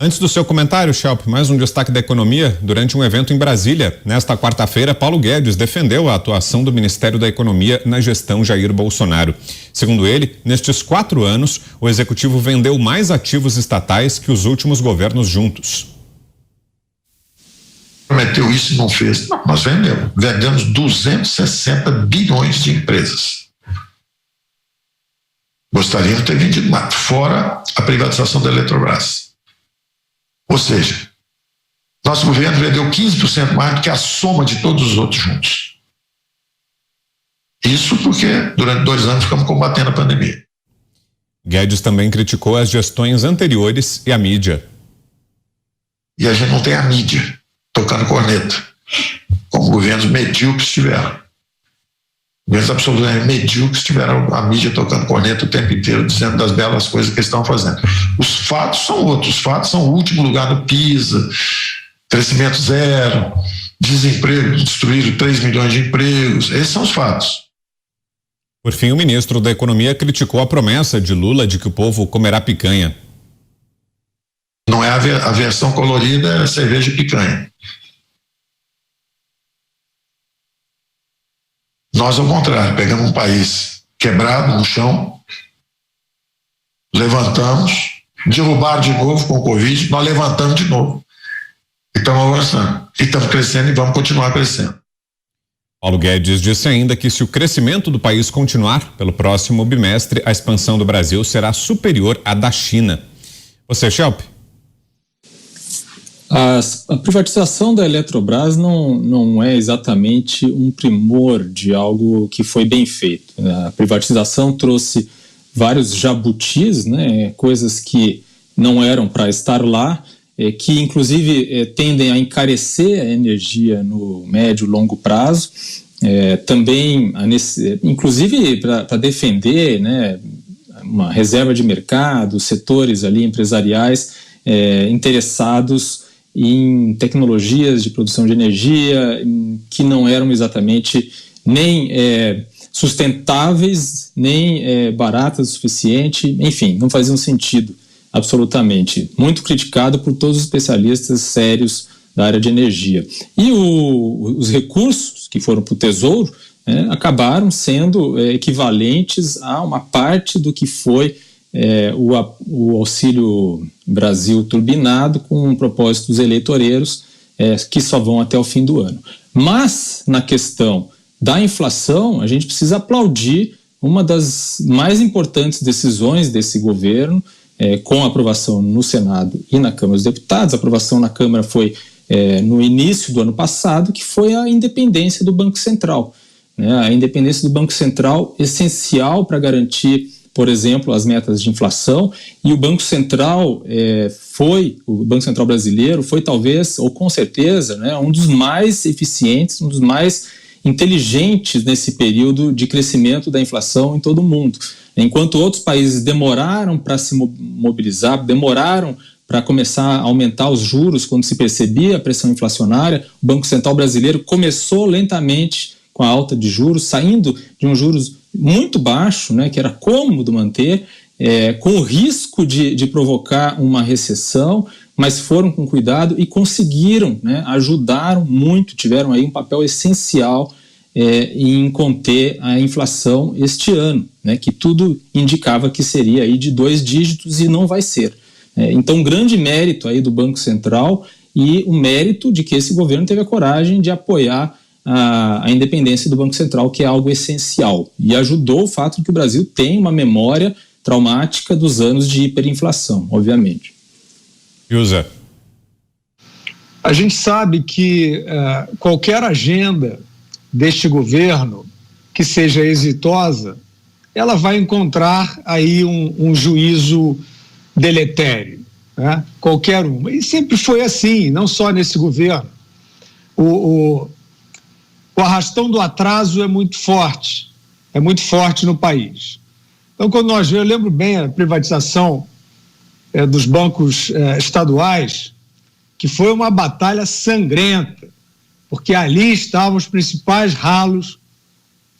Antes do seu comentário, Schelp, mais um destaque da economia. Durante um evento em Brasília, nesta quarta-feira, Paulo Guedes defendeu a atuação do Ministério da Economia na gestão Jair Bolsonaro. Segundo ele, nestes 4 anos, o executivo vendeu mais ativos estatais que os últimos governos juntos. Prometeu isso e não fez. Não, nós vendemos 260 bilhões de empresas. Gostaríamos de ter vendido mais, fora a privatização da Eletrobras. Ou seja, nosso governo vendeu 15% mais do que a soma de todos os outros juntos. Isso porque durante 2 anos ficamos combatendo a pandemia. Guedes também criticou as gestões anteriores e a mídia. E a gente não tem a mídia tocando corneta, como governos medíocres tiveram. Governos absolutamente medíocres tiveram a mídia tocando corneta o tempo inteiro, dizendo das belas coisas que eles estão fazendo. Os fatos são outros. Os fatos são o último lugar no PISA, crescimento zero, desemprego, destruíram 3 milhões de empregos. Esses são os fatos. Por fim, o ministro da Economia criticou a promessa de Lula de que o povo comerá picanha. Não é a versão colorida, é a cerveja picanha. Nós, ao contrário, pegamos um país quebrado no chão, levantamos, derrubaram de novo com o Covid, nós levantamos de novo. E estamos avançando. E estamos crescendo e vamos continuar crescendo. Paulo Guedes disse ainda que se o crescimento do país continuar pelo próximo bimestre, a expansão do Brasil será superior à da China. Você, Schelp? A privatização da Eletrobras não é exatamente um primor de algo que foi bem feito. A privatização trouxe vários jabutis, né, coisas que não eram para estar lá, que inclusive tendem a encarecer a energia no médio e longo prazo, também, inclusive para defender, né, uma reserva de mercado, setores ali empresariais interessados em tecnologias de produção de energia que não eram exatamente nem sustentáveis, nem baratas o suficiente, enfim, não faziam sentido absolutamente. Muito criticado por todos os especialistas sérios da área de energia. E os recursos que foram para o Tesouro acabaram sendo equivalentes a uma parte do que foi o Auxílio Brasil turbinado com propósitos eleitoreiros que só vão até o fim do ano. Mas, na questão da inflação, a gente precisa aplaudir uma das mais importantes decisões desse governo, com a aprovação no Senado e na Câmara dos Deputados. A aprovação na Câmara foi no início do ano passado, que foi a independência do Banco Central. A independência do Banco Central essencial para garantir, por exemplo, as metas de inflação, e o Banco Central o Banco Central brasileiro foi talvez, ou com certeza, um dos mais eficientes, um dos mais inteligentes nesse período de crescimento da inflação em todo o mundo. Enquanto outros países demoraram para se mobilizar, demoraram para começar a aumentar os juros quando se percebia a pressão inflacionária, o Banco Central brasileiro começou lentamente com a alta de juros, saindo de um juros muito baixo, que era cômodo manter, com o risco de provocar uma recessão, mas foram com cuidado e conseguiram, ajudaram muito, tiveram aí um papel essencial em conter a inflação este ano, que tudo indicava que seria aí de 2 dígitos e não vai ser. Então, um grande mérito aí do Banco Central e o mérito de que esse governo teve a coragem de apoiar a independência do Banco Central, que é algo essencial, e ajudou o fato de que o Brasil tem uma memória traumática dos anos de hiperinflação, obviamente. José. A gente sabe que qualquer agenda deste governo que seja exitosa, ela vai encontrar aí um juízo deletério, qualquer um. E sempre foi assim, não só nesse governo. O arrastão do atraso é muito forte no país. Então, quando eu lembro bem a privatização dos bancos estaduais, que foi uma batalha sangrenta, porque ali estavam os principais ralos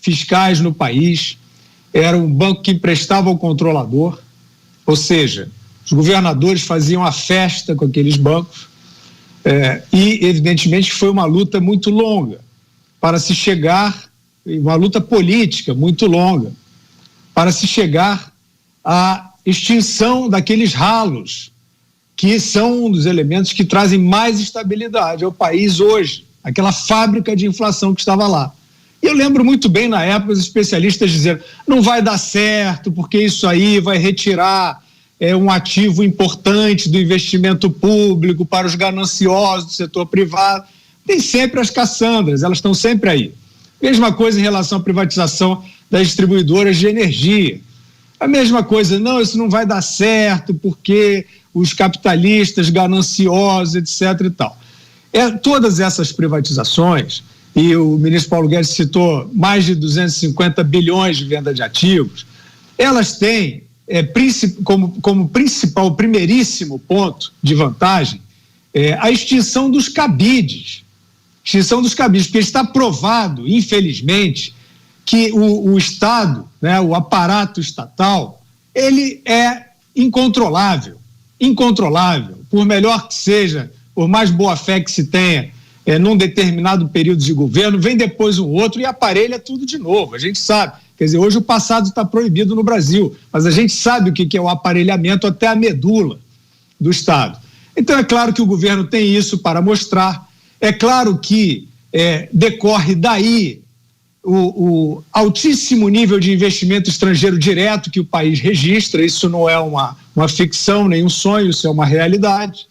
fiscais no país, era um banco que emprestava ao controlador, ou seja, os governadores faziam a festa com aqueles bancos, e evidentemente foi uma luta muito longa para se chegar, uma luta política muito longa, para se chegar à extinção daqueles ralos, que são um dos elementos que trazem mais estabilidade ao país hoje, aquela fábrica de inflação que estava lá. E eu lembro muito bem, na época, os especialistas dizendo, não vai dar certo, porque isso aí vai retirar um ativo importante do investimento público para os gananciosos do setor privado. Tem sempre as caçandras, elas estão sempre aí. Mesma coisa em relação à privatização das distribuidoras de energia. A mesma coisa, não, isso não vai dar certo, porque os capitalistas gananciosos, etc. e tal. Todas essas privatizações, e o ministro Paulo Guedes citou mais de 250 bilhões de venda de ativos, elas têm como principal, primeiríssimo ponto de vantagem a extinção dos cabides. Extinção dos cabides, porque está provado, infelizmente, que o Estado, né, o aparato estatal, ele é incontrolável, por melhor que seja, por mais boa fé que se tenha num determinado período de governo, vem depois um outro e aparelha tudo de novo, a gente sabe. Quer dizer, hoje o passado está proibido no Brasil, mas a gente sabe o que é o aparelhamento até a medula do Estado. Então é claro que o governo tem isso para mostrar, é claro que decorre daí o altíssimo nível de investimento estrangeiro direto que o país registra, isso não é uma ficção, nem um sonho, isso é uma realidade.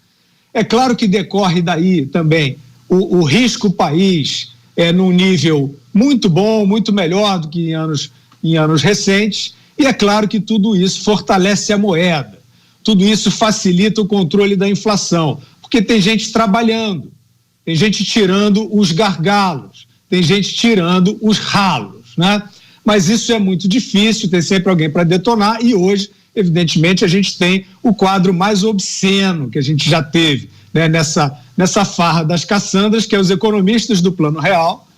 É claro que decorre daí também o risco país num nível muito bom, muito melhor do que em anos recentes, e é claro que tudo isso fortalece a moeda, tudo isso facilita o controle da inflação, porque tem gente trabalhando, tem gente tirando os gargalos, tem gente tirando os ralos, né? Mas isso é muito difícil, tem sempre alguém para detonar, e hoje, evidentemente, a gente tem o quadro mais obsceno que a gente já teve, né, nessa farra das caçandras, que é os economistas do Plano Real,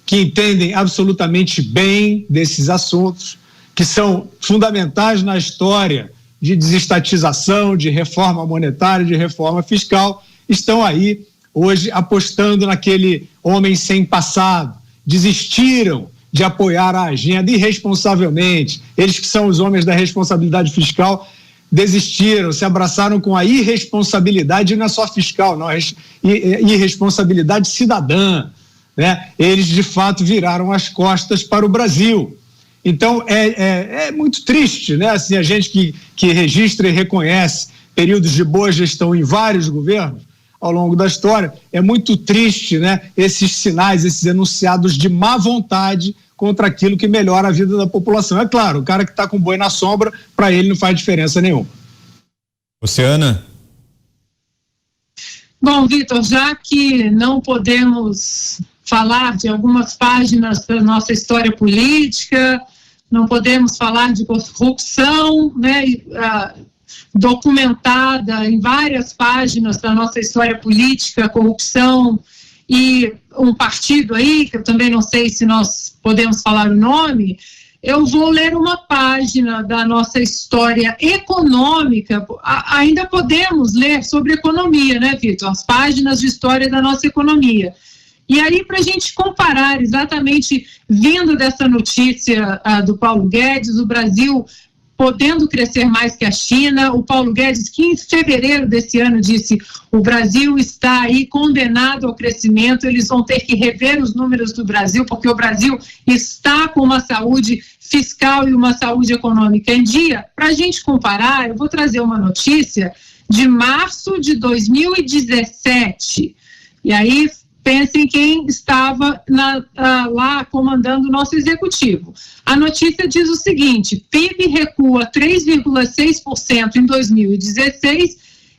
que entendem absolutamente bem desses assuntos, que são fundamentais na história de desestatização, de reforma monetária, de reforma fiscal, estão aí hoje apostando naquele homem sem passado, desistiram de apoiar a agenda irresponsavelmente, eles que são os homens da responsabilidade fiscal, desistiram, se abraçaram com a irresponsabilidade, não é só fiscal, não, irresponsabilidade cidadã, né? Eles de fato viraram as costas para o Brasil. Então é muito triste, né? Assim, a gente que registra e reconhece períodos de boa gestão em vários governos ao longo da história, é muito triste, né? Esses sinais, esses enunciados de má vontade contra aquilo que melhora a vida da população. É claro, o cara que está com boi na sombra, para ele não faz diferença nenhuma. Oceana. Bom, Vitor, já que não podemos falar de algumas páginas da nossa história política, não podemos falar de corrupção, né, documentada em várias páginas da nossa história política, corrupção e um partido aí, que eu também não sei se nós podemos falar o nome, eu vou ler uma página da nossa história econômica. Ainda podemos ler sobre economia, né, Vitor? As páginas de história da nossa economia. E aí, para a gente comparar exatamente, vindo dessa notícia do Paulo Guedes, o Brasil podendo crescer mais que a China, o Paulo Guedes, que em fevereiro desse ano disse, o Brasil está aí condenado ao crescimento, eles vão ter que rever os números do Brasil, porque o Brasil está com uma saúde fiscal e uma saúde econômica em dia. Para a gente comparar, eu vou trazer uma notícia de março de 2017, e aí pensem quem estava lá comandando o nosso executivo. A notícia diz o seguinte, PIB recua 3,6% em 2016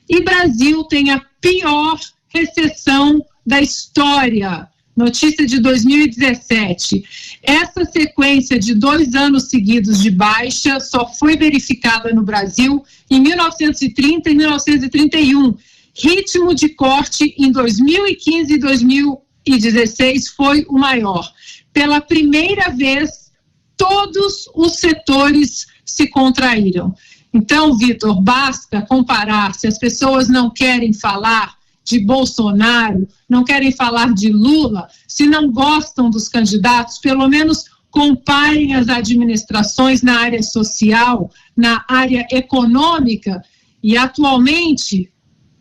e Brasil tem a pior recessão da história. Notícia de 2017. Essa sequência de 2 anos seguidos de baixa só foi verificada no Brasil em 1930 e 1931. Ritmo de corte em 2015 e 2016 foi o maior. Pela primeira vez, todos os setores se contraíram. Então, Vitor, basta comparar. Se as pessoas não querem falar de Bolsonaro, não querem falar de Lula, se não gostam dos candidatos, pelo menos comparem as administrações na área social, na área econômica, e atualmente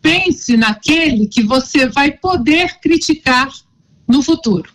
pense naquele que você vai poder criticar no futuro.